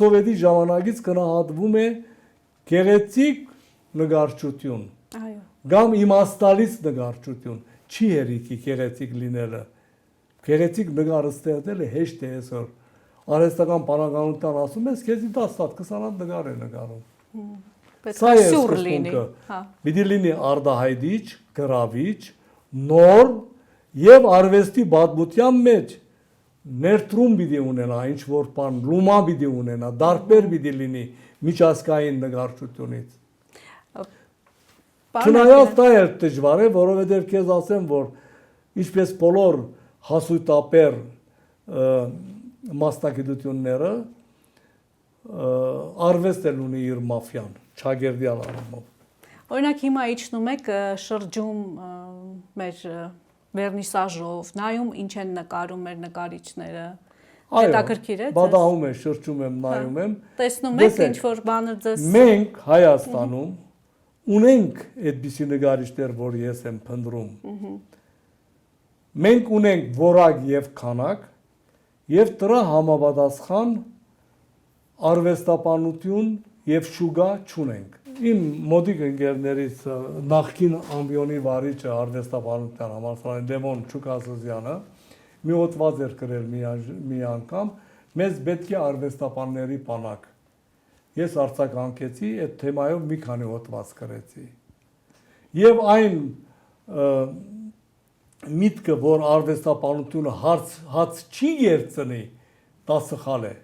սովետի ժամանակից գնահատվում է գեղեցիկ նկարչություն։ Այո։ Կամ իմաստալից նկարչություն, չի հերիքի գեղեցիկ լինելը։ Գեղեցիկ նկարը ստեղծելը հեշտ է այսօր։ Արհեստական բանականության ասում ես, քեզի 10 հատ 20 հատ նկար է նկարում։ Պետք է սյուր լինի։ Պիտի լինի արտահայտիչ, գրավիչ, նոր եւ արվեստի պատմության մեջ ներդրում պիտի ունենա, ինչ որ բան, լումա պիտի ունենա, դարբեր պիտի լինի միջազգային նկարչությունից։ Չնայած դա էլ դժվար է, որովհետև քեզ ասեմ, որ ինչպես բոլոր հասույթապեր մասնագիտությունները արվեստել ունի իր մաֆիան, չագերդյալ առումով։ Օրինակ հիմա իջնում եք շրջում մեր վերնիսաժով, նայում ինչ են նկարում մեր նկարիչները։ Հետաքրքիր է։ Բադահում եմ, շրջում եմ, նայում եմ։ Տեսնում եք ինչ որ բաներ ձեզ։ Մենք Հայաստանում ունենք այդպիսի նկարիչներ, որ ես եմ փնտրում։ Մենք ունենք որակ եւ քանակ եւ դրա համապատասխան արվեստաբանություն եւ շուկա չունենք։ Իմ մոդիկ ընկերներից նախկին ամբիոնի վարիչը արվեստաբանության համալսարանի Լևոն Չուկասազյանը մի հոդված էր գրել մի անգամ, մեզ պետք է արվեստաբանների բանակ։ Ես արձագանքեցի, այդ թեմայով մի քանի հոդված գրեցի։ Եվ այն միտքը, որ արվեստաբանությունը հաց չի երցնի, դա սխալ է։